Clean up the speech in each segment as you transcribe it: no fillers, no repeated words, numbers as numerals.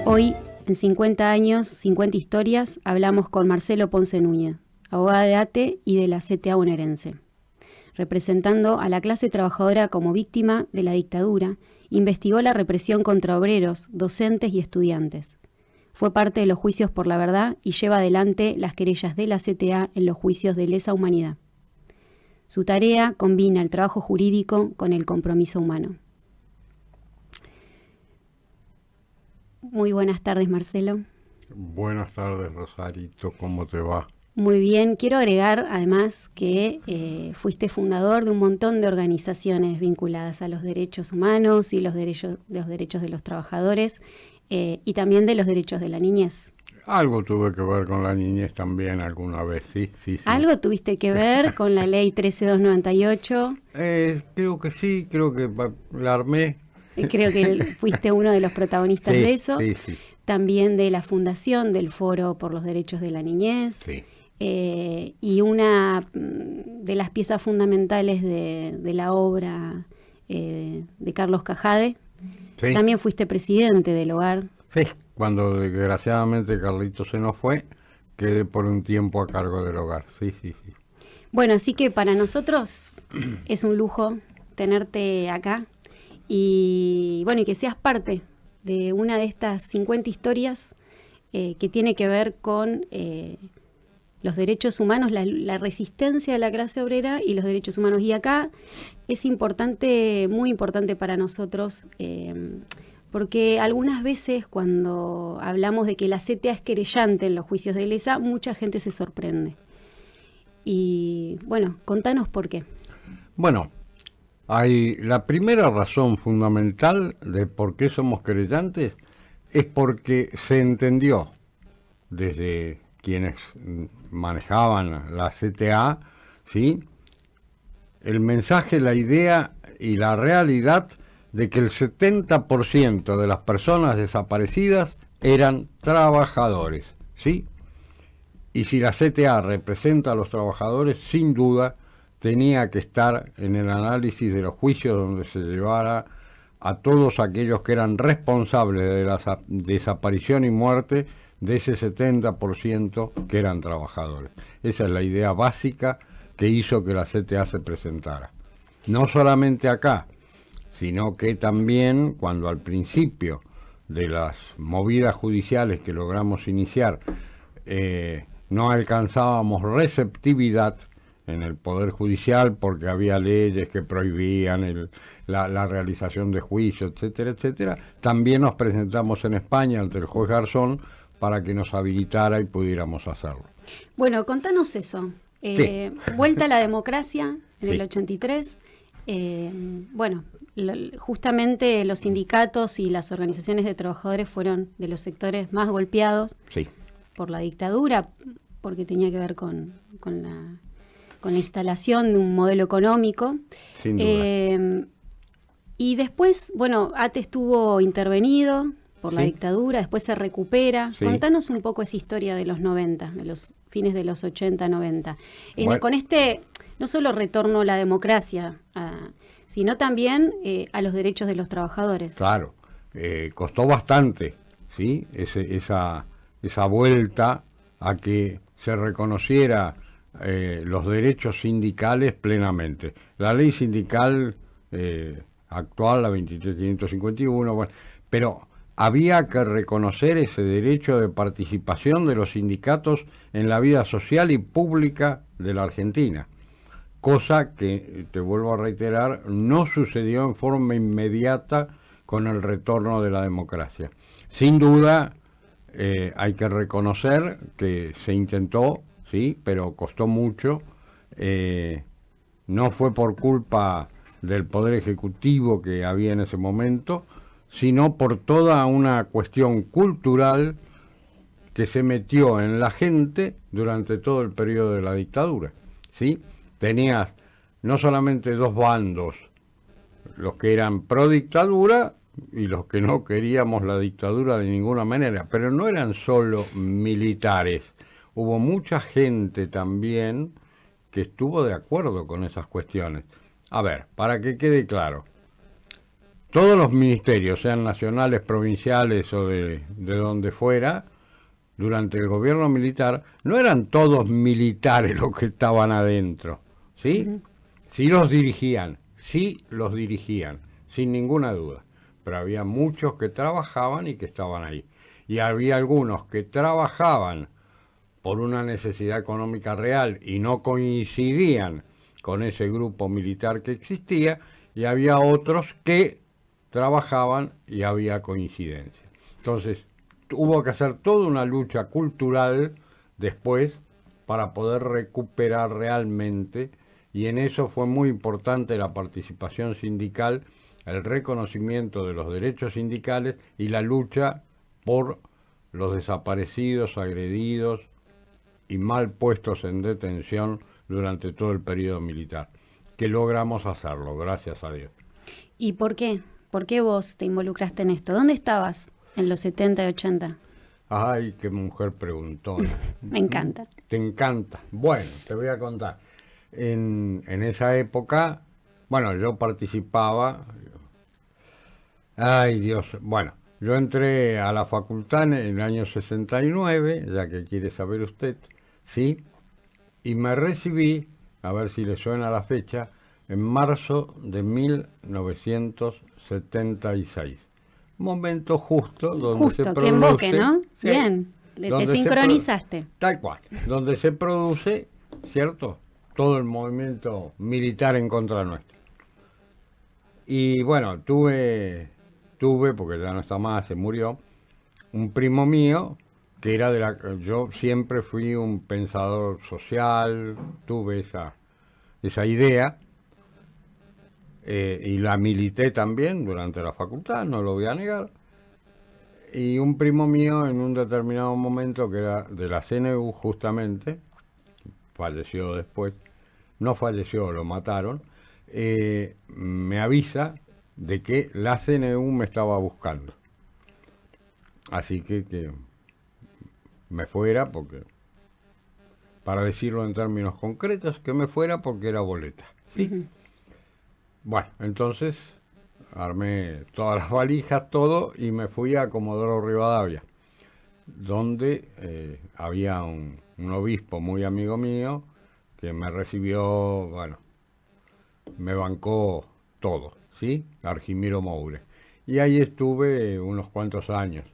Hoy, en 50 años, 50 historias, hablamos con Marcelo Ponce Núñez, abogado de ATE y de la CTA bonaerense. Representando a la clase trabajadora como víctima de la dictadura, investigó la represión contra obreros, docentes y estudiantes. Fue parte de los juicios por la verdad y lleva adelante las querellas de la CTA en los juicios de lesa humanidad. Su tarea combina el trabajo jurídico con el compromiso humano. Muy buenas tardes, Marcelo. Buenas tardes, Rosarito, ¿cómo te va? Muy bien, quiero agregar además que fuiste fundador de un montón de organizaciones vinculadas a los derechos humanos y los derechos de los trabajadores y también de los derechos de la niñez. Algo tuve que ver con la niñez también alguna vez, sí. ¿Algo tuviste que ver con la ley 13298? Creo que sí, creo que la armé. Creo que fuiste uno de los protagonistas de eso. Sí. También de la fundación del Foro por los Derechos de la Niñez. Sí. Y una de las piezas fundamentales de la obra de Carlos Cajade. Sí. También fuiste presidente del hogar. Sí, cuando desgraciadamente Carlito se nos fue, quedé por un tiempo a cargo del hogar. Sí. Bueno, así que para nosotros es un lujo tenerte acá. Y bueno, y que seas parte de una de estas 50 historias que tiene que ver con los derechos humanos, la resistencia de la clase obrera y los derechos humanos. Y acá es importante, muy importante para nosotros, porque algunas veces cuando hablamos de que la CTA es querellante en los juicios de lesa, mucha gente se sorprende. Y bueno, contanos por qué. Bueno, la primera razón fundamental de por qué somos querellantes es porque se entendió desde quienes manejaban la CTA, ¿sí?, el mensaje, la idea y la realidad de que el 70% de las personas desaparecidas eran trabajadores, ¿sí? Y si la CTA representa a los trabajadores, sin duda tenía que estar en el análisis de los juicios donde se llevara a todos aquellos que eran responsables de la desaparición y muerte de ese 70% que eran trabajadores. Esa es la idea básica que hizo que la CTA se presentara. No solamente acá, sino que también cuando al principio de las movidas judiciales que logramos iniciar no alcanzábamos receptividad en el Poder Judicial porque había leyes que prohibían la realización de juicios, etcétera, también nos presentamos en España ante el juez Garzón para que nos habilitara y pudiéramos hacerlo. Bueno, contanos eso. Vuelta a la democracia en el 83. Justamente los sindicatos y las organizaciones de trabajadores fueron de los sectores más golpeados por la dictadura, porque tenía que ver con la instalación de un modelo económico. Sin duda. Y después, ATE estuvo intervenido por la dictadura, después se recupera. Sí. Contanos un poco esa historia de los 90, de los fines de los 80, 90. Con no solo retorno a la democracia, sino también a los derechos de los trabajadores. Claro, costó bastante, ¿sí? Esa vuelta a que se reconociera los derechos sindicales plenamente. La ley sindical actual, la 23.551, pero había que reconocer ese derecho de participación de los sindicatos en la vida social y pública de la Argentina, cosa que, te vuelvo a reiterar, no sucedió en forma inmediata con el retorno de la democracia. Sin duda, hay que reconocer que se intentó, sí, pero costó mucho. No fue por culpa del Poder Ejecutivo que había en ese momento, sino por toda una cuestión cultural que se metió en la gente durante todo el periodo de la dictadura, ¿sí? Tenías no solamente dos bandos, los que eran pro dictadura y los que no queríamos la dictadura de ninguna manera, pero no eran solo militares, hubo mucha gente también que estuvo de acuerdo con esas cuestiones. A ver, para que quede claro, todos los ministerios, sean nacionales, provinciales o de donde fuera, durante el gobierno militar, no eran todos militares los que estaban adentro, ¿sí? Ujú. Sí los dirigían, sin ninguna duda. Pero había muchos que trabajaban y que estaban ahí. Y había algunos que trabajaban por una necesidad económica real y no coincidían con ese grupo militar que existía, y había otros que trabajaban y había coincidencia. Entonces, hubo que hacer toda una lucha cultural después para poder recuperar realmente, y en eso fue muy importante la participación sindical, el reconocimiento de los derechos sindicales y la lucha por los desaparecidos, agredidos y mal puestos en detención durante todo el periodo militar, que logramos hacerlo, gracias a Dios. ¿Y por qué? ¿Por qué vos te involucraste en esto? ¿Dónde estabas en los 70 y 80? Ay, qué mujer preguntona. Me encanta. Te encanta. Bueno, te voy a contar. En esa época, bueno, yo participaba. Ay, Dios. Bueno, yo entré a la facultad en el año 69, ya que quiere saber usted, ¿sí? Y me recibí, a ver si le suena la fecha, en marzo de 1976. Momento justo donde se Justo, produce... que emboque, ¿no? Sí, Bien, te donde sincronizaste. tal cual, donde se produce, ¿cierto?, todo el movimiento militar en contra nuestra. Y bueno, tuve, porque ya no está más, se murió, un primo mío que era de la... Yo siempre fui un pensador social, tuve esa idea, y la milité también durante la facultad, no lo voy a negar. Y un primo mío en un determinado momento, que era de la CNU justamente, falleció después, no falleció, lo mataron, me avisa de que la CNU me estaba buscando. Así que me fuera, porque, para decirlo en términos concretos, que me fuera porque era boleta, ¿sí? Ujú. Bueno, entonces armé todas las valijas, todo, y me fui a Comodoro Rivadavia, donde había un obispo muy amigo mío que me recibió, bueno, me bancó todo, ¿sí? Argimiro Moure. Y ahí estuve unos cuantos años,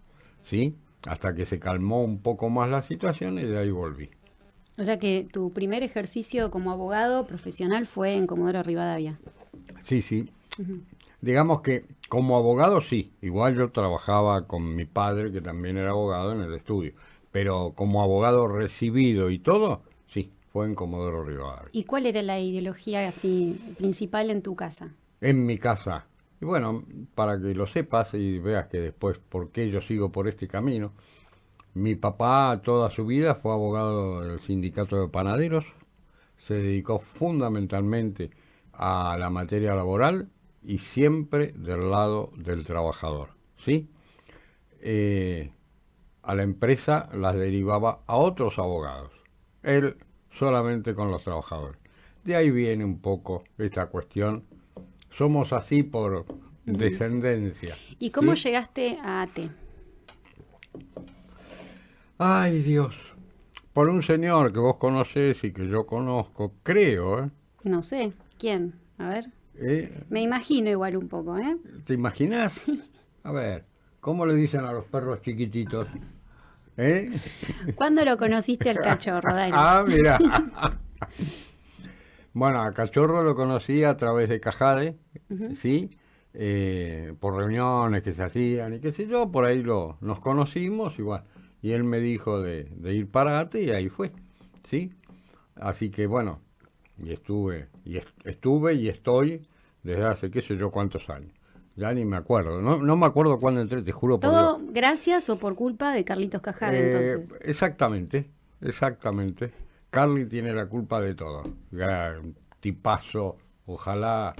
¿sí? Hasta que se calmó un poco más la situación y de ahí volví. O sea que tu primer ejercicio como abogado profesional fue en Comodoro Rivadavia. Sí, sí. Ujú. Digamos que como abogado sí, igual yo trabajaba con mi padre, que también era abogado, en el estudio, pero como abogado recibido y todo, sí, fue en Comodoro Rivadavia. ¿Y cuál era la ideología así principal en tu casa? En mi casa. Y bueno, para que lo sepas y veas que después por qué yo sigo por este camino, mi papá toda su vida fue abogado del sindicato de panaderos, se dedicó fundamentalmente a la materia laboral y siempre del lado del trabajador, ¿sí? A la empresa las derivaba a otros abogados, él solamente con los trabajadores. De ahí viene un poco esta cuestión. Somos así por descendencia. ¿Y cómo ¿sí? llegaste a ATE? Ay, Dios. Por un señor que vos conocés y que yo conozco, creo, ¿eh? No sé, ¿quién? A ver. ¿Eh? Me imagino igual un poco, ¿eh? ¿Te imaginas? Sí. A ver, ¿cómo le dicen a los perros chiquititos? ¿Eh? ¿Cuándo lo conociste al cachorro, Dani? Ah, mira. Bueno, a Cachorro lo conocí a través de Cajade, Ujú. ¿sí? Por reuniones que se hacían y qué sé yo, por ahí nos conocimos igual. Y él me dijo de ir para ATE y ahí fue, ¿sí? Así que bueno, estuve y estoy desde hace qué sé yo cuántos años. Ya ni me acuerdo. No me acuerdo cuándo entré, te juro por Todo Dios. gracias o por culpa de Carlitos Cajade, entonces. Exactamente. Carly tiene la culpa de todo. Gran tipazo. Ojalá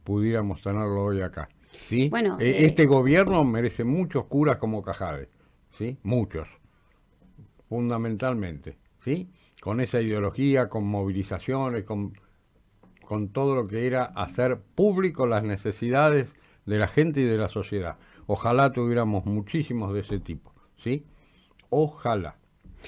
pudiéramos tenerlo hoy acá. ¿Sí? Bueno, Este gobierno merece muchos curas como Cajade. ¿Sí? Muchos. Fundamentalmente. ¿Sí? Con esa ideología, con movilizaciones, con todo lo que era hacer público las necesidades de la gente y de la sociedad. Ojalá tuviéramos muchísimos de ese tipo, ¿sí? Ojalá.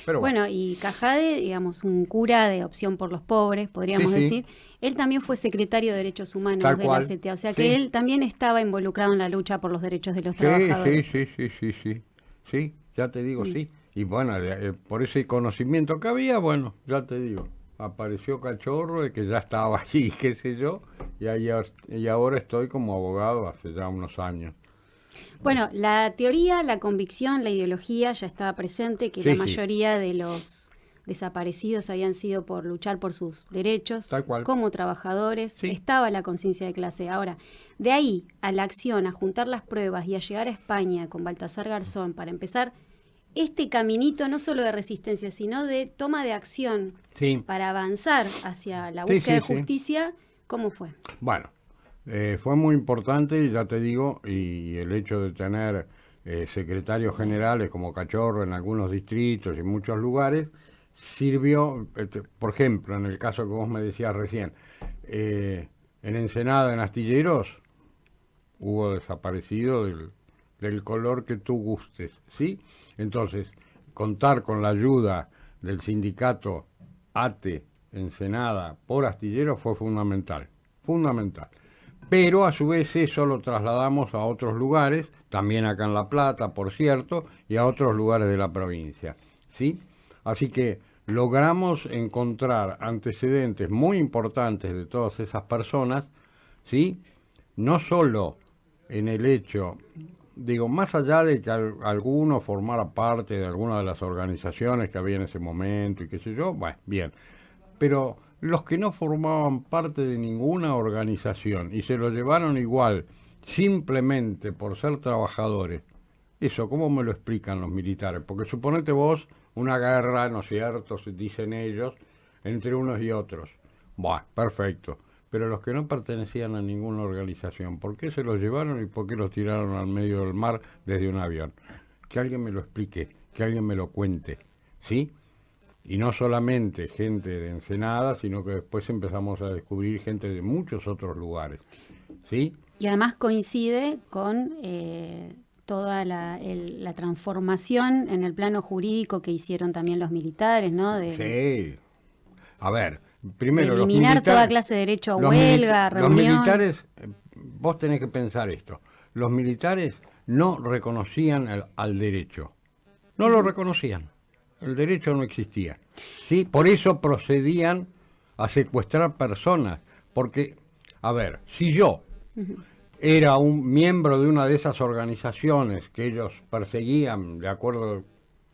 Pero bueno, bueno, y Cajade, digamos, un cura de Opción por los Pobres, podríamos sí, decir, él también fue secretario de Derechos Humanos tal de la cual. CTA, o sea que Sí, él también estaba involucrado en la lucha por los derechos de los sí, sí, trabajadores. sí, sí, sí, sí. Sí, ya te digo, Mm. sí. Y bueno, por ese conocimiento que había, bueno, ya te digo, apareció Cachorro de que ya estaba allí, qué sé yo, y ahora estoy como abogado hace ya unos años. Bueno, la teoría, la convicción, la ideología ya estaba presente, que la Sí, sí, mayoría de los desaparecidos habían sido por luchar por sus derechos tal cual. como trabajadores, Sí, estaba la conciencia de clase. Ahora, de ahí a la acción, a juntar las pruebas y a llegar a España con Baltasar Garzón para empezar este caminito no solo de resistencia, sino de toma de acción sí, para avanzar hacia la sí, búsqueda sí, de sí. justicia, ¿cómo fue? Bueno, fue muy importante, ya te digo, y el hecho de tener secretarios generales como Cachorro en algunos distritos y en muchos lugares, sirvió, por ejemplo, en el caso que vos me decías recién, en Ensenada, en Astilleros, hubo desaparecido del color que tú gustes, ¿sí? Entonces, contar con la ayuda del sindicato ATE Ensenada por Astilleros fue fundamental, fundamental. Pero a su vez eso lo trasladamos a otros lugares, también acá en La Plata, por cierto, y a otros lugares de la provincia, ¿sí? Así que logramos encontrar antecedentes muy importantes de todas esas personas, ¿sí? No solo en el hecho, digo, más allá de que alguno formara parte de alguna de las organizaciones que había en ese momento y qué sé yo, bueno, bien, pero los que no formaban parte de ninguna organización y se lo llevaron igual, simplemente por ser trabajadores, eso, ¿cómo me lo explican los militares? Porque suponete vos una guerra, ¿no es cierto?, se dicen ellos, entre unos y otros. Bueno, perfecto. Pero los que no pertenecían a ninguna organización, ¿por qué se los llevaron y por qué los tiraron al medio del mar desde un avión? Que alguien me lo explique, que alguien me lo cuente, ¿sí? Y no solamente gente de Ensenada, sino que después empezamos a descubrir gente de muchos otros lugares, ¿sí? Y además coincide con toda la transformación en el plano jurídico que hicieron también los militares, ¿no? Sí. A ver, De primero eliminar toda clase de derecho a huelga, a los reunión. militares, vos tenés que pensar esto, los militares no reconocían al derecho, no lo reconocían, el derecho no existía, ¿sí? Por eso procedían a secuestrar personas, porque, a ver, si yo era un miembro de una de esas organizaciones que ellos perseguían, de acuerdo,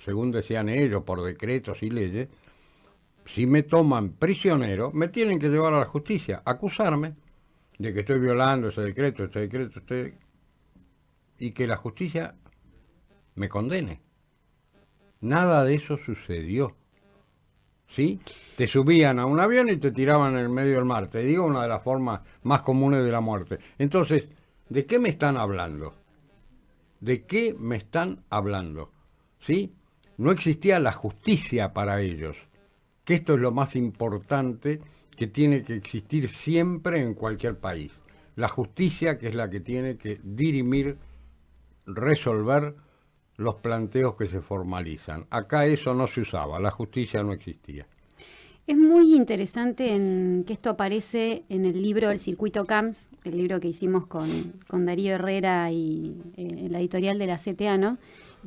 según decían ellos, por decretos y leyes, si me toman prisionero, me tienen que llevar a la justicia, acusarme de que estoy violando ese decreto, y que la justicia me condene. Nada de eso sucedió, ¿sí? Te subían a un avión y te tiraban en el medio del mar. Te digo, una de las formas más comunes de la muerte. Entonces, ¿de qué me están hablando? ¿De qué me están hablando? ¿Sí? No existía la justicia para ellos. Que esto es lo más importante que tiene que existir siempre en cualquier país. La justicia, que es la que tiene que dirimir, resolver los planteos que se formalizan. Acá eso no se usaba, la justicia no existía. Es muy interesante que esto aparece en el libro El Circuito Camps, el libro que hicimos con Darío Herrera y la editorial de la CTA, ¿no?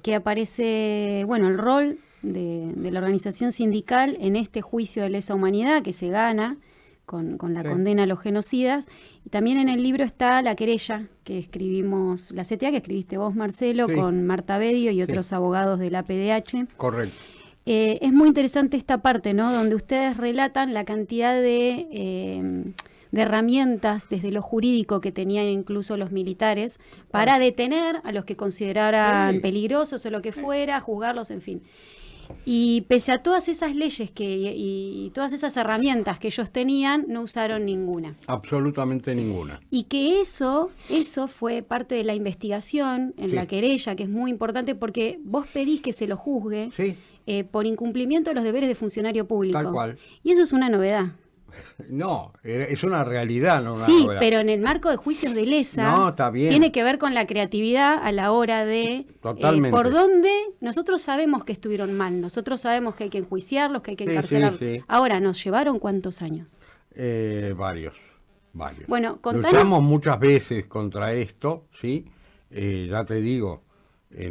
Que aparece, bueno, el rol de la organización sindical en este juicio de lesa humanidad que se gana con la Sí. condena a los genocidas. Y también en el libro está la querella que escribimos, la CTA que escribiste vos, Marcelo, Sí. con Marta Bedio y Sí. otros abogados de la PDH. Correcto. Es muy interesante esta parte, ¿no? Donde ustedes relatan la cantidad de herramientas desde lo jurídico que tenían incluso los militares para detener a los que consideraran peligrosos o lo que fuera, juzgarlos, en fin. Y pese a todas esas leyes y todas esas herramientas que ellos tenían, no usaron ninguna. Absolutamente ninguna. Y que eso fue parte de la investigación en la querella, que es muy importante porque vos pedís que se lo juzgue por incumplimiento de los deberes de funcionario público. Tal cual. Y eso es una novedad. No, es una realidad, no una sí, novedad. pero en el marco de juicios de lesa, no, está bien. Tiene que ver con la creatividad a la hora de por dónde nosotros sabemos que estuvieron mal, nosotros sabemos que hay que enjuiciarlos, que hay que encarcelarlos. Ahora, ¿nos llevaron cuántos años? Varios. Bueno, contanos. Luchamos muchas veces contra esto, ¿sí? Ya te digo,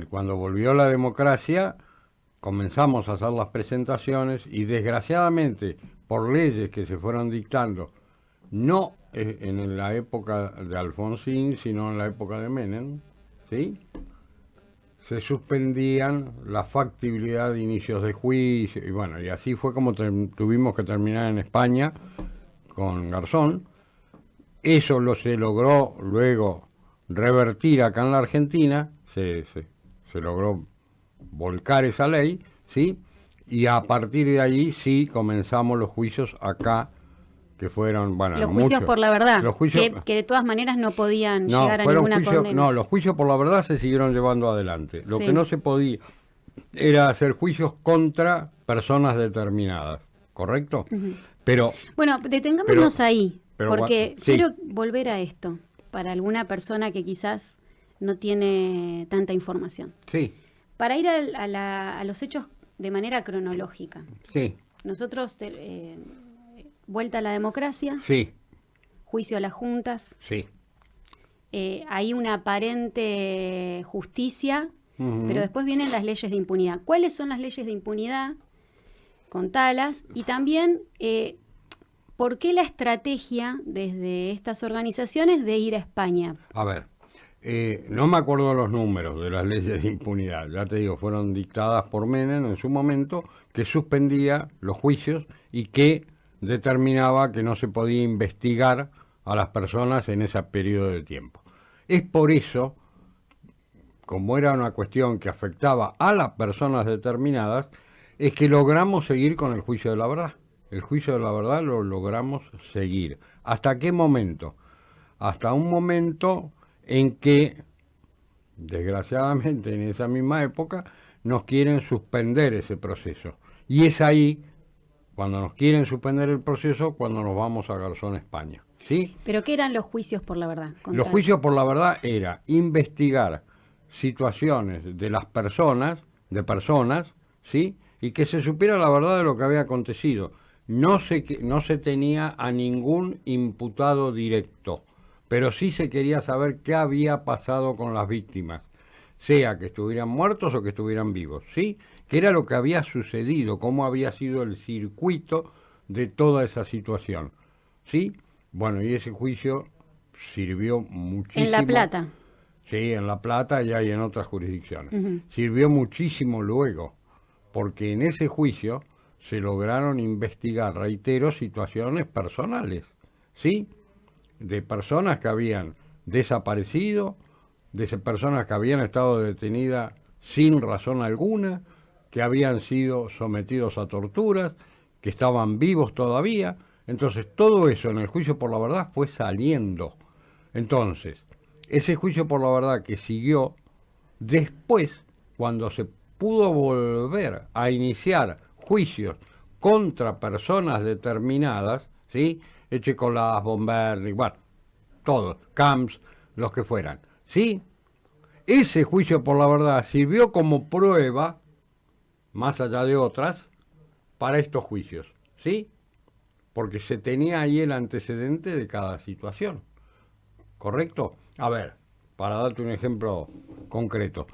cuando volvió la democracia, comenzamos a hacer las presentaciones y desgraciadamente, por leyes que se fueron dictando, no en la época de Alfonsín, sino en la época de Menem, ¿sí? Se suspendían la factibilidad de inicios de juicio, y bueno, y así fue como tuvimos que terminar en España con Garzón. Eso se logró luego revertir acá en la Argentina, se logró volcar esa ley, ¿sí? Y a partir de allí sí comenzamos los juicios acá, que fueron, bueno, los juicios muchos. Por la verdad, los juicios, que de todas maneras no podían llegar a ninguna condena. No, los juicios por la verdad se siguieron llevando adelante. Lo que no se podía era hacer juicios contra personas determinadas, ¿correcto? Pero bueno, detengámonos ahí, porque sí. Quiero volver a esto, para alguna persona que quizás no tiene tanta información. Sí. Para ir a los hechos de manera cronológica. Sí. Nosotros, vuelta a la democracia. Sí. Juicio a las juntas. Sí. Hay una aparente justicia, pero después vienen las leyes de impunidad. ¿Cuáles son las leyes de impunidad? Contalas. Y también, ¿por qué la estrategia desde estas organizaciones de ir a España? A ver. No me acuerdo los números de las leyes de impunidad, ya te digo, fueron dictadas por Menem en su momento, que suspendía los juicios y que determinaba que no se podía investigar a las personas en ese periodo de tiempo. Es por eso, como era una cuestión que afectaba a las personas determinadas, es que logramos seguir con el juicio de la verdad. El juicio de la verdad lo logramos seguir. ¿Hasta qué momento? Hasta un momento en que, desgraciadamente, en esa misma época, nos quieren suspender ese proceso. Y es ahí, cuando nos quieren suspender el proceso, cuando nos vamos a Garzón, España. ¿Sí? ¿Pero qué eran los juicios por la verdad? Los juicios por la verdad era investigar situaciones de las personas, ¿sí? Y que se supiera la verdad de lo que había acontecido. No se tenía a ningún imputado directo, pero sí se quería saber qué había pasado con las víctimas, sea que estuvieran muertos o que estuvieran vivos, ¿sí? ¿Qué era lo que había sucedido? ¿Cómo había sido el circuito de toda esa situación? ¿Sí? Bueno, y ese juicio sirvió muchísimo. ¿En La Plata? Sí, en La Plata y hay en otras jurisdicciones. Sirvió muchísimo luego, porque en ese juicio se lograron investigar, reitero, situaciones personales, ¿sí? De personas que habían desaparecido, de personas que habían estado detenidas sin razón alguna, que habían sido sometidos a torturas, que estaban vivos todavía. Entonces, todo eso en el juicio por la verdad fue saliendo. Entonces, ese juicio por la verdad que siguió, después, cuando se pudo volver a iniciar juicios contra personas determinadas, ¿sí? Echecolás, Bomberni, bueno, todos, Camps, los que fueran, ¿sí? Ese juicio por la verdad sirvió como prueba, más allá de otras, para estos juicios, ¿sí? Porque se tenía ahí el antecedente de cada situación, ¿correcto? A ver, para darte un ejemplo concreto,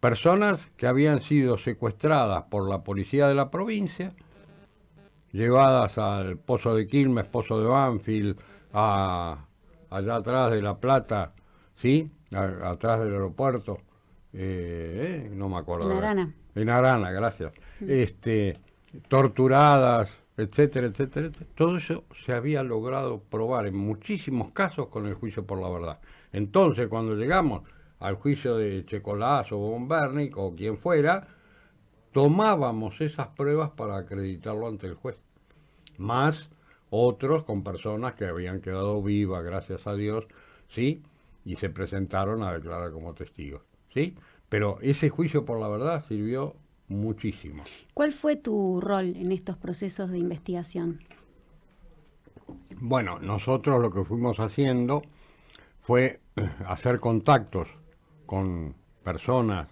personas que habían sido secuestradas por la policía de la provincia, llevadas al Pozo de Quilmes, Pozo de Banfield, allá atrás de La Plata, ¿sí? Atrás del aeropuerto, no me acuerdo. En Arana. En Arana, gracias. Torturadas, etcétera, etcétera, etcétera. Todo eso se había logrado probar en muchísimos casos con el juicio por la verdad. Entonces, cuando llegamos al juicio de Checolás o Von Bernick o quien fuera, tomábamos esas pruebas para acreditarlo ante el juez. Más otros con personas que habían quedado vivas, gracias a Dios, ¿sí? Y se presentaron a declarar como testigos, ¿sí? Pero ese juicio por la verdad sirvió muchísimo. ¿Cuál fue tu rol en estos procesos de investigación? Bueno, nosotros lo que fuimos haciendo fue hacer contactos con personas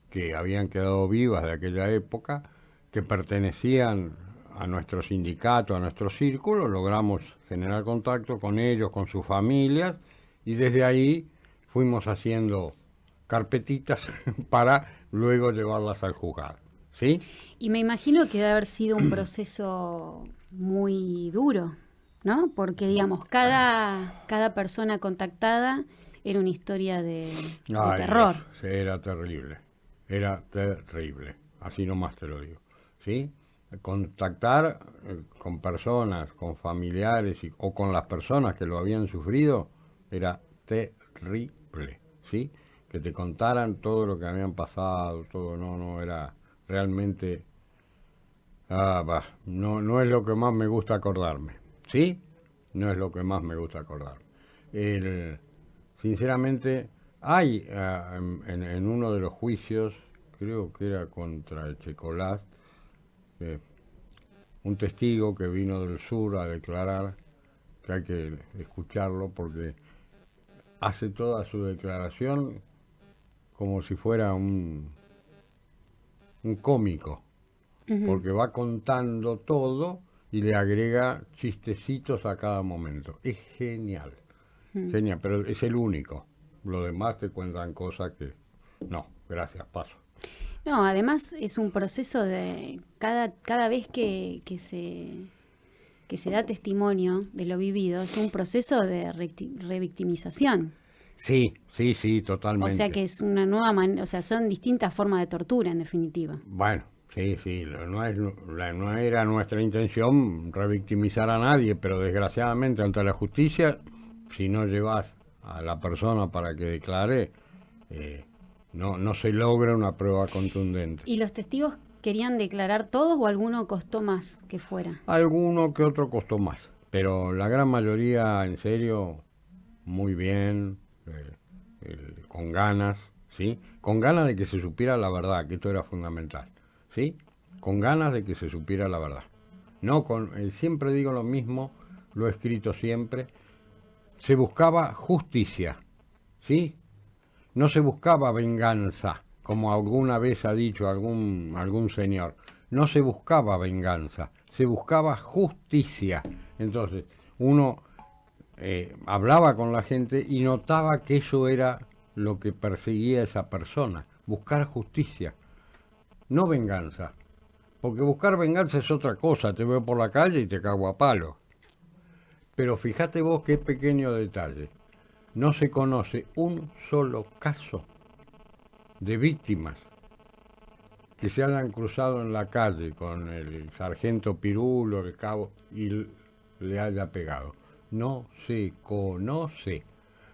que habían quedado vivas de aquella época, que pertenecían a nuestro sindicato, a nuestro círculo, logramos generar contacto con ellos, con sus familias, y desde ahí fuimos haciendo carpetitas para luego llevarlas al juzgado, ¿sí? Y me imagino que debe haber sido un proceso muy duro, ¿no? Porque, digamos, cada persona contactada era una historia de Ay, terror. Dios, era terrible, así nomás te lo digo, ¿sí? Contactar con personas, con familiares o con las personas que lo habían sufrido era terrible, ¿sí? Que te contaran todo lo que habían pasado, todo, no, era realmente, no es lo que más me gusta acordarme, ¿sí? No es lo que más me gusta acordarme. Sinceramente, hay en uno de los juicios, creo que era contra el Checolás, un testigo que vino del sur a declarar, que hay que escucharlo porque hace toda su declaración como si fuera un cómico, porque va contando todo y le agrega chistecitos a cada momento. Es genial, genial, pero es el único. Los demás te cuentan cosas que... No, gracias, paso. No, además es un proceso de cada vez que se da testimonio de lo vivido, es un proceso de revictimización. Sí, totalmente. O sea que es una nueva manera, o sea, son distintas formas de tortura en definitiva. Bueno, sí, no era nuestra intención revictimizar a nadie, pero desgraciadamente ante la justicia, si no llevas a la persona para que declare, no se logra una prueba contundente. ¿Y los testigos querían declarar todos o alguno costó más que fuera? Alguno que otro costó más, pero la gran mayoría, en serio, muy bien, con ganas, ¿sí? Con ganas de que se supiera la verdad, que esto era fundamental, ¿sí? Con ganas de que se supiera la verdad. No siempre digo lo mismo, lo he escrito siempre, se buscaba justicia, ¿sí? No se buscaba venganza, como alguna vez ha dicho algún señor. No se buscaba venganza, se buscaba justicia. Entonces, uno hablaba con la gente y notaba que eso era lo que perseguía esa persona, buscar justicia, no venganza. Porque buscar venganza es otra cosa, te veo por la calle y te cago a palo. Pero fíjate vos qué pequeño detalle. No se conoce un solo caso de víctimas que se hayan cruzado en la calle con el sargento Pirulo, el cabo, y le haya pegado. No se conoce,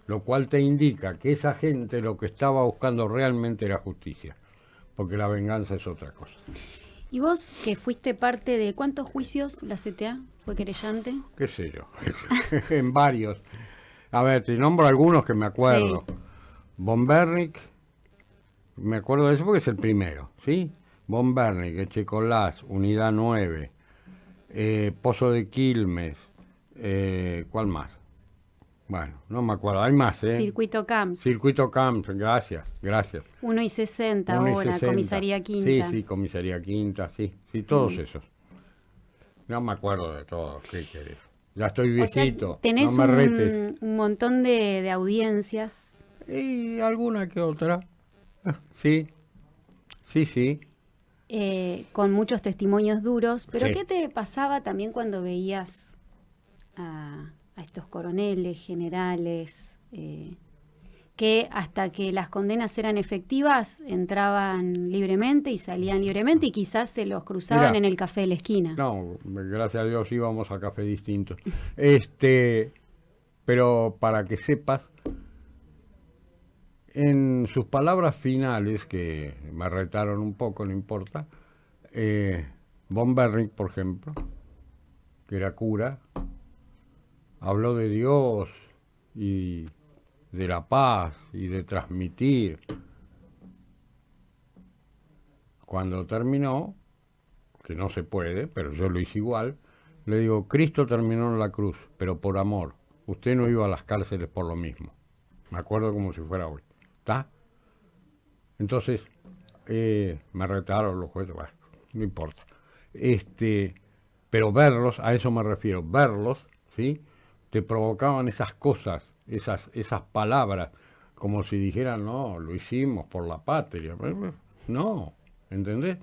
lo cual te indica que esa gente lo que estaba buscando realmente era justicia, porque la venganza es otra cosa. ¿Y vos, que fuiste parte de cuántos juicios la CTA fue querellante? ¿Qué sé yo? En varios. A ver, te nombro algunos que me acuerdo. Sí. Von Bernick, me acuerdo de eso porque es el primero, ¿sí? Von Bernick, Echecolás, Unidad 9, Pozo de Quilmes, ¿cuál más? Bueno, no me acuerdo, hay más, ¿eh? Circuito Camps. Circuito Camps, gracias. 1:60 ahora, Comisaría Quinta. Sí, Comisaría Quinta, sí, todos esos. No me acuerdo de todos, ¿qué querés? Ya estoy viejito, o sea, tenés no me retes. Un montón de audiencias. Y alguna que otra, sí. Con muchos testimonios duros, pero sí. ¿Qué te pasaba también cuando veías a estos coroneles, generales, que hasta que las condenas eran efectivas entraban libremente y salían libremente y quizás se los cruzaban en el café de la esquina. No, gracias a Dios íbamos a café distintos. Pero para que sepas, en sus palabras finales, que me retaron un poco, no importa, von Berrick, por ejemplo, que era cura, habló de Dios y de la paz y de transmitir. Cuando terminó, que no se puede, pero yo lo hice igual, le digo, Cristo terminó en la cruz, pero por amor. Usted no iba a las cárceles por lo mismo. Me acuerdo como si fuera hoy. ¿Está? Entonces, me retaron los jueces, bueno, no importa. Pero verlos, a eso me refiero, verlos, ¿sí? Te provocaban esas cosas, esas palabras, como si dijeran, no, lo hicimos por la patria. No, ¿entendés?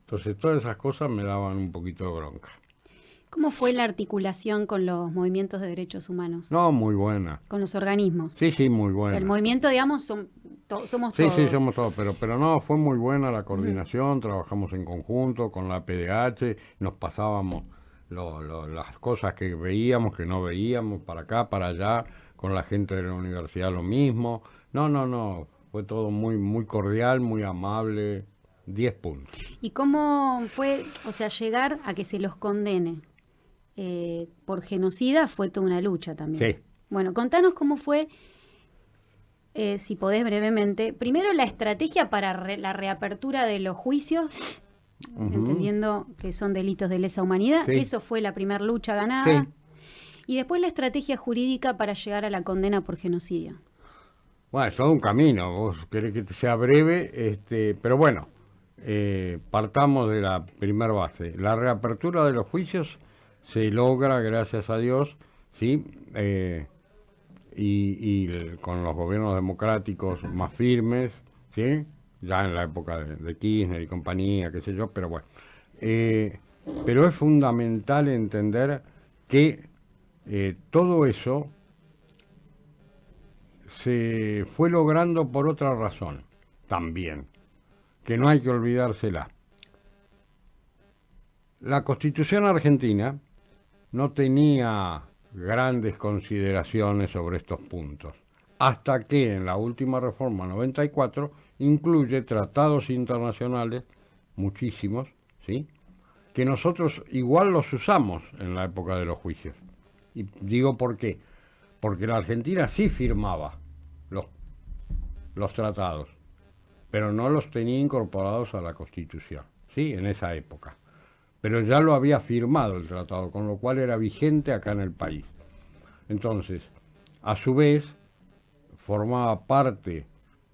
Entonces todas esas cosas me daban un poquito de bronca. ¿Cómo fue la articulación con los movimientos de derechos humanos? No, muy buena. Con los organismos. Sí, muy buena. El movimiento, digamos, somos todos. Sí, somos todos, pero no, fue muy buena la coordinación, trabajamos en conjunto con la PDH, nos pasábamos las cosas que veíamos, que no veíamos, para acá, para allá, con la gente de la universidad lo mismo. No, fue todo muy, muy cordial, muy amable, 10 puntos. ¿Y cómo fue, o sea, llegar a que se los condene por genocida? Fue toda una lucha también. Sí. Bueno, contanos cómo fue, si podés brevemente, primero la estrategia para la reapertura de los juicios, entendiendo que son delitos de lesa humanidad, Sí. que eso fue la primera lucha ganada, Sí. y después la estrategia jurídica para llegar a la condena por genocidio. Bueno, es todo un camino, vos querés que sea breve, pero bueno, partamos de la primera base. La reapertura de los juicios se logra, gracias a Dios, ¿sí? Con los gobiernos democráticos más firmes, ¿sí? Ya en la época de Kirchner y compañía, qué sé yo, pero bueno. Pero es fundamental entender que todo eso se fue logrando por otra razón también, que no hay que olvidársela. La Constitución argentina no tenía grandes consideraciones sobre estos puntos, hasta que en la última reforma 94 incluye tratados internacionales, muchísimos, ¿sí? Que nosotros igual los usamos en la época de los juicios. Y digo por qué, porque la Argentina sí firmaba los tratados, pero no los tenía incorporados a la Constitución, ¿sí? En esa época. Pero ya lo había firmado el tratado, con lo cual era vigente acá en el país. Entonces, a su vez, formaba parte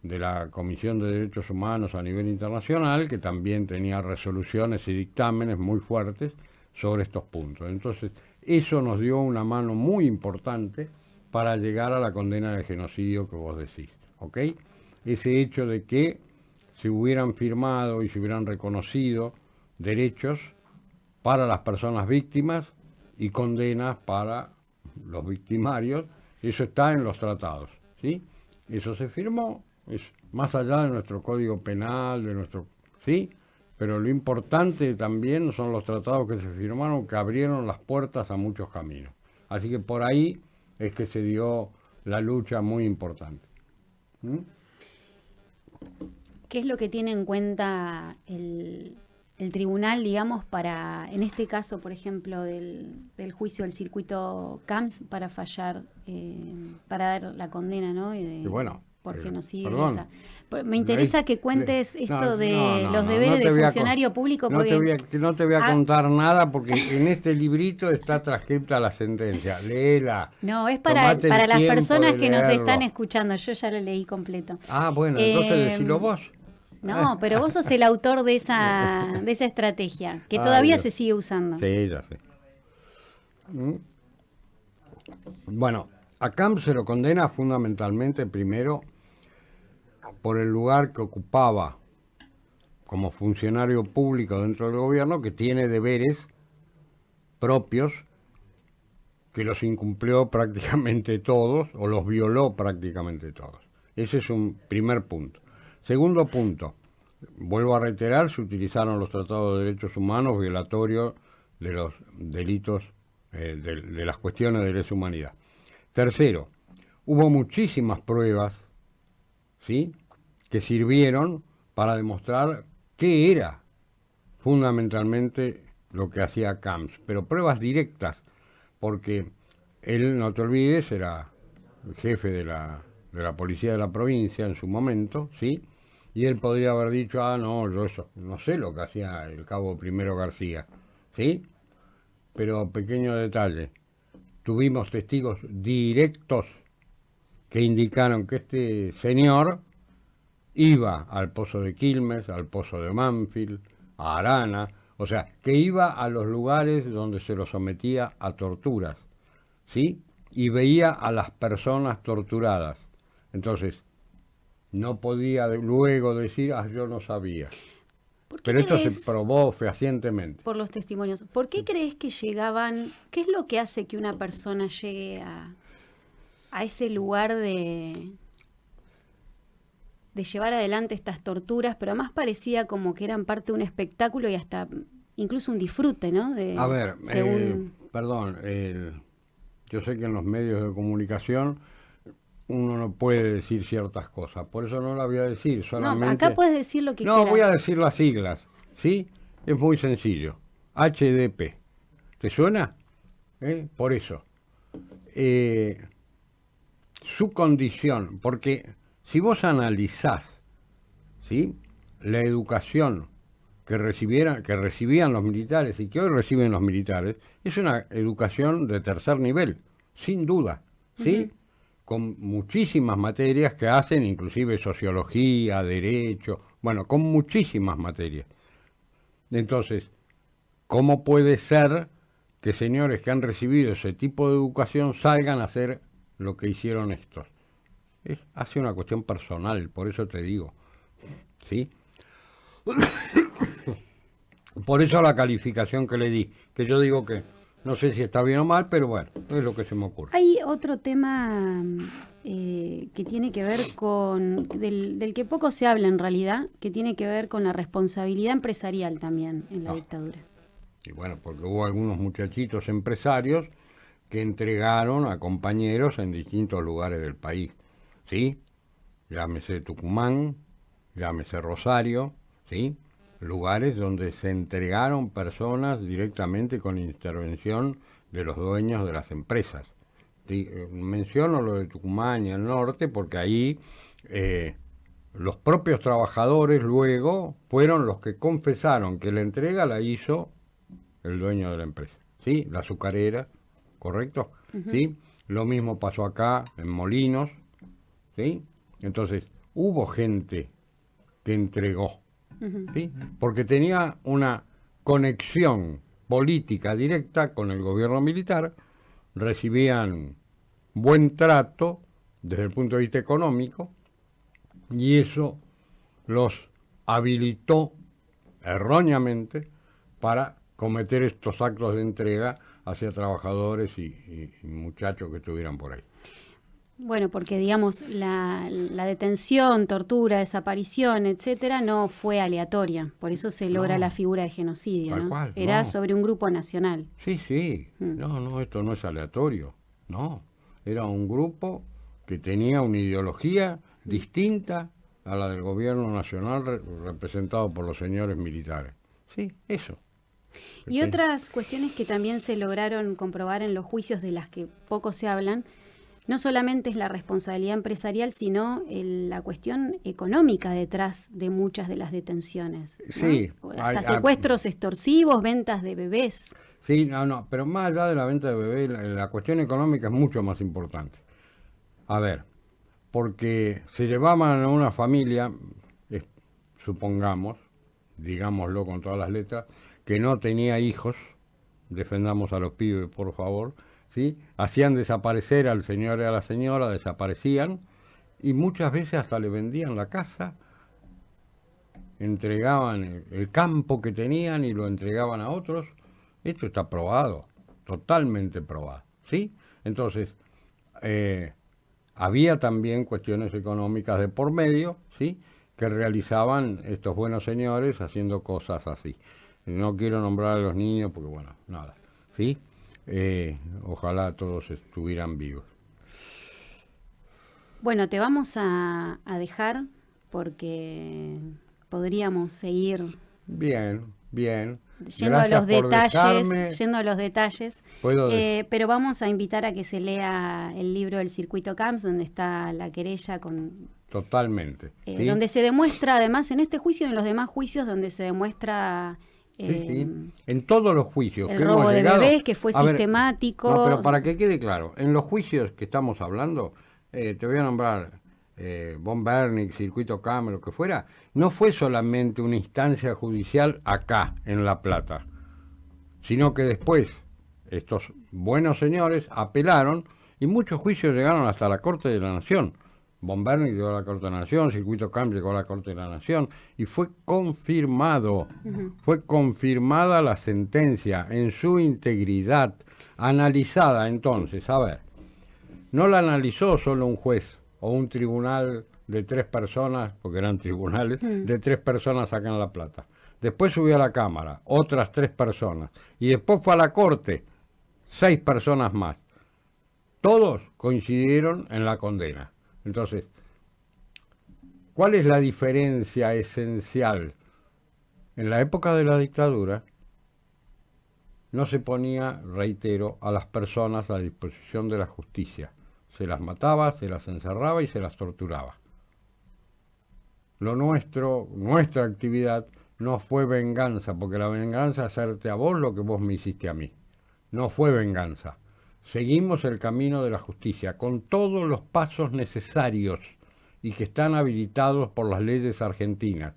de la Comisión de Derechos Humanos a nivel internacional, que también tenía resoluciones y dictámenes muy fuertes sobre estos puntos. Entonces, eso nos dio una mano muy importante para llegar a la condena del genocidio que vos decís, ¿ok? Ese hecho de que se hubieran firmado y se hubieran reconocido derechos para las personas víctimas y condenas para los victimarios, eso está en los tratados, ¿sí? Eso se firmó, es más allá de nuestro código penal, ¿sí? Pero lo importante también son los tratados que se firmaron, que abrieron las puertas a muchos caminos. Así que por ahí es que se dio la lucha muy importante. ¿Qué es lo que tiene en cuenta el tribunal, digamos, para, en este caso, por ejemplo, del juicio del circuito CAMS, para fallar, para dar la condena, ¿no? Por genocidio. Me interesa que cuentes esto de los deberes de funcionario público. No te voy a contar nada, porque en este librito está transcripta la sentencia. Léela. No, es para las personas que nos están escuchando. Yo ya lo leí completo. Ah, bueno, entonces decilo vos. No, pero vos sos el autor de esa estrategia, que todavía se sigue usando. Sí, ya sé. Bueno, a Camps se lo condena fundamentalmente primero por el lugar que ocupaba como funcionario público dentro del gobierno, que tiene deberes propios, que los incumplió prácticamente todos, o los violó prácticamente todos. Ese es un primer punto. Segundo punto, vuelvo a reiterar, se utilizaron los tratados de derechos humanos violatorios de los delitos, de las cuestiones de lesa humanidad. Tercero, hubo muchísimas pruebas, ¿sí?, que sirvieron para demostrar qué era fundamentalmente lo que hacía Camps, pero pruebas directas, porque él, no te olvides, era el jefe de la policía de la provincia en su momento, ¿sí? Y él podría haber dicho, no, yo eso, no sé lo que hacía el cabo Primero García, ¿sí? Pero pequeño detalle, tuvimos testigos directos que indicaron que este señor iba al pozo de Quilmes, al pozo de Manfield, a Arana, o sea, que iba a los lugares donde se lo sometía a torturas, ¿sí? Y veía a las personas torturadas. Entonces, no podía luego decir, yo no sabía. Pero esto se probó fehacientemente. Por los testimonios. ¿Por qué crees que llegaban? ¿Qué es lo que hace que una persona llegue a ese lugar de llevar adelante estas torturas? Pero además parecía como que eran parte de un espectáculo y hasta incluso un disfrute, ¿no? A ver, perdón, yo sé que en los medios de comunicación uno no puede decir ciertas cosas, por eso no la voy a decir, solamente... No, acá puedes decir lo que quieras. No, voy a decir las siglas, ¿sí? Es muy sencillo. HDP. ¿Te suena? Por eso. Su condición, porque si vos analizás, ¿sí?, la educación que recibían los militares y que hoy reciben los militares, es una educación de tercer nivel, sin duda, ¿sí? Con muchísimas materias que hacen, inclusive sociología, derecho, bueno, con muchísimas materias. Entonces, ¿cómo puede ser que señores que han recibido ese tipo de educación salgan a hacer lo que hicieron estos? Hace una cuestión personal, por eso te digo, ¿sí? Por eso la calificación que le di, que yo digo que no sé si está bien o mal, pero bueno, es lo que se me ocurre. Hay otro tema que tiene que ver con, del que poco se habla en realidad, que tiene que ver con la responsabilidad empresarial también en la dictadura. Y bueno, porque hubo algunos muchachitos empresarios que entregaron a compañeros en distintos lugares del país, ¿sí? Llámese Tucumán, llámese Rosario, ¿sí? Lugares donde se entregaron personas directamente con intervención de los dueños de las empresas. ¿Sí? Menciono lo de Tucumán y el norte porque ahí los propios trabajadores luego fueron los que confesaron que la entrega la hizo el dueño de la empresa, ¿sí? La azucarera, ¿correcto? ¿Sí? Lo mismo pasó acá en Molinos, ¿sí? Entonces, hubo gente que entregó, ¿sí? Porque tenía una conexión política directa con el gobierno militar, recibían buen trato desde el punto de vista económico y eso los habilitó erróneamente para cometer estos actos de entrega hacia trabajadores y muchachos que estuvieran por ahí. Bueno, porque digamos, la detención, tortura, desaparición, etcétera, no fue aleatoria. Por eso se logra la figura de genocidio, ¿no? Cual, era sobre un grupo nacional. Sí. No, esto no es aleatorio. No. Era un grupo que tenía una ideología distinta a la del gobierno nacional representado por los señores militares. Sí, eso. Y otras cuestiones que también se lograron comprobar en los juicios de las que poco se hablan, no solamente es la responsabilidad empresarial, sino la cuestión económica detrás de muchas de las detenciones, ¿no? Sí. Hasta secuestros extorsivos, ventas de bebés. Sí, pero más allá de la venta de bebés, la cuestión económica es mucho más importante. A ver, porque se llevaban a una familia, supongamos, digámoslo con todas las letras, que no tenía hijos, defendamos a los pibes, por favor, ¿sí? Hacían desaparecer al señor y a la señora, desaparecían, y muchas veces hasta le vendían la casa, entregaban el campo que tenían y lo entregaban a otros. Esto está probado, totalmente probado, ¿sí? Entonces, había también cuestiones económicas de por medio, ¿sí?, que realizaban estos buenos señores haciendo cosas así. No quiero nombrar a los niños porque, bueno, nada, ¿sí? Ojalá todos estuvieran vivos. Bueno, te vamos a dejar porque podríamos seguir Bien, bien. yendo a Gracias los por dejarme. detalles, yendo a los detalles, Puedo pero vamos a invitar a que se lea el libro del Circuito Camps, donde está la querella Totalmente. ¿Sí? donde se demuestra, además, en este juicio y en los demás juicios, donde se demuestra Sí. En todos los juicios el que robo hemos de llegado, bebés, que fue a ver, sistemático. no, pero para que quede claro, en los juicios que estamos hablando, te voy a nombrar Von Bernick, Circuito Camp, lo que fuera, no fue solamente una instancia judicial acá, en La Plata, sino que después estos buenos señores apelaron y muchos juicios llegaron hasta la Corte de la Nación. Von Bernick llegó a la Corte de la Nación, Circuito Camp llegó a la Corte de la Nación y fue confirmado, fue confirmada la sentencia en su integridad, analizada entonces, a ver, no la analizó solo un juez o un tribunal de 3 personas, porque eran tribunales, de 3 personas acá en La Plata. Después subió a la Cámara, otras 3 personas, y después fue a la Corte, 6 personas más. Todos coincidieron en la condena. Entonces, ¿cuál es la diferencia esencial? En la época de la dictadura no se ponía, reitero, a las personas a disposición de la justicia. Se las mataba, se las encerraba y se las torturaba. Lo nuestro, nuestra actividad, no fue venganza, porque la venganza es hacerte a vos lo que vos me hiciste a mí. No fue venganza. Seguimos el camino de la justicia con todos los pasos necesarios y que están habilitados por las leyes argentinas.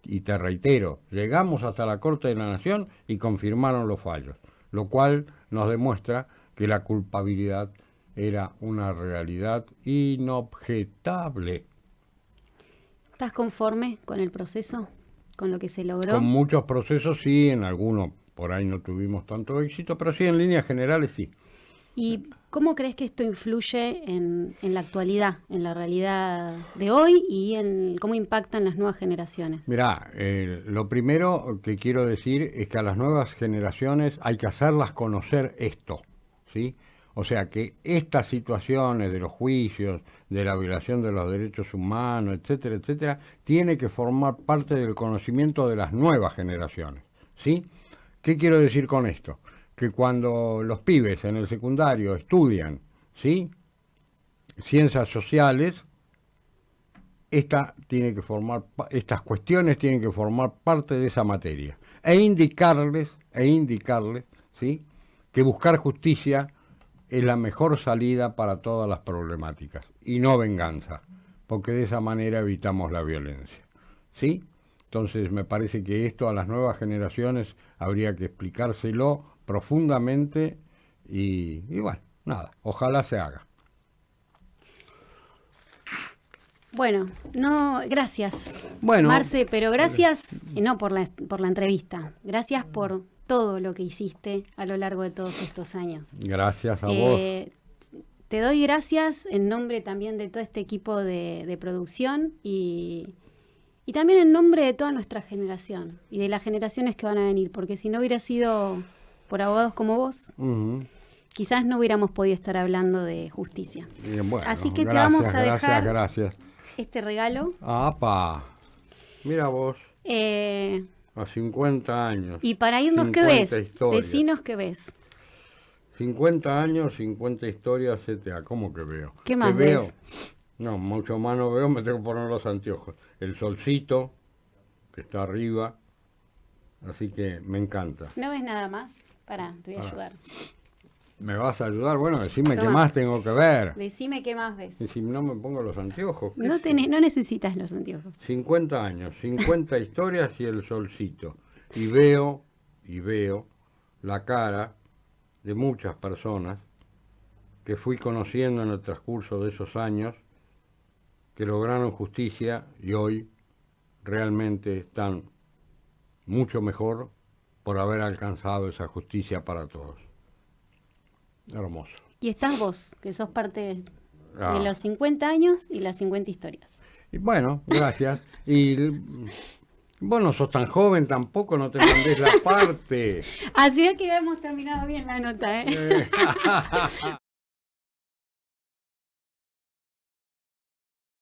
Y te reitero, llegamos hasta la Corte de la Nación y confirmaron los fallos, lo cual nos demuestra que la culpabilidad era una realidad inobjetable. ¿Estás conforme con el proceso? ¿Con lo que se logró? Con muchos procesos sí, en algunos por ahí no tuvimos tanto éxito, pero sí, en líneas generales sí. ¿Y cómo crees que esto influye en la actualidad, en la realidad de hoy y en cómo impacta en las nuevas generaciones? Mirá, lo primero que quiero decir es que a las nuevas generaciones hay que hacerlas conocer esto, ¿sí? O sea, que estas situaciones de los juicios, de la violación de los derechos humanos, etcétera, etcétera, tiene que formar parte del conocimiento de las nuevas generaciones, ¿sí? ¿Qué quiero decir con esto? Que cuando los pibes en el secundario estudian, ¿sí?, ciencias sociales, estas cuestiones tienen que formar parte de esa materia e indicarles, ¿sí?, que buscar justicia es la mejor salida para todas las problemáticas y no venganza, porque de esa manera evitamos la violencia, ¿sí? Entonces me parece que esto a las nuevas generaciones habría que explicárselo profundamente y bueno, nada, ojalá se haga. Bueno, no, gracias, Bueno, Marce, pero gracias, no por la entrevista, gracias por todo lo que hiciste a lo largo de todos estos años. Gracias a vos. Te doy gracias en nombre también de todo este equipo de producción y también en nombre de toda nuestra generación y de las generaciones que van a venir, porque si no hubiera sido por abogados como vos, quizás no hubiéramos podido estar hablando de justicia. Bueno, así que gracias, te vamos a dejar gracias. Este regalo. ¡Apa! Mira vos. A 50 años. Y para irnos, ¿qué ves? Historias. Decinos qué ves. 50 años, 50 historias CTA. ¿Cómo que veo? ¿Qué más veo? ves? No, mucho más no veo, me tengo que poner los anteojos. El solcito, que está arriba. Así que me encanta. ¿No ves nada más? Pará, te voy a ayudar. ¿Me vas a ayudar? Bueno, decime Toma. qué más tengo que ver. Decime qué más ves. Y si no me pongo los anteojos. No necesitas los anteojos. 50 años, 50 historias y el solcito. Y veo la cara de muchas personas que fui conociendo en el transcurso de esos años, que lograron justicia y hoy realmente están mucho mejor por haber alcanzado esa justicia para todos. Hermoso. Y estás vos, que sos parte de los 50 años y las 50 historias. Y bueno, gracias. Y vos no sos tan joven tampoco, no te mandés la parte. Así es que hemos terminado bien la nota, ¿eh?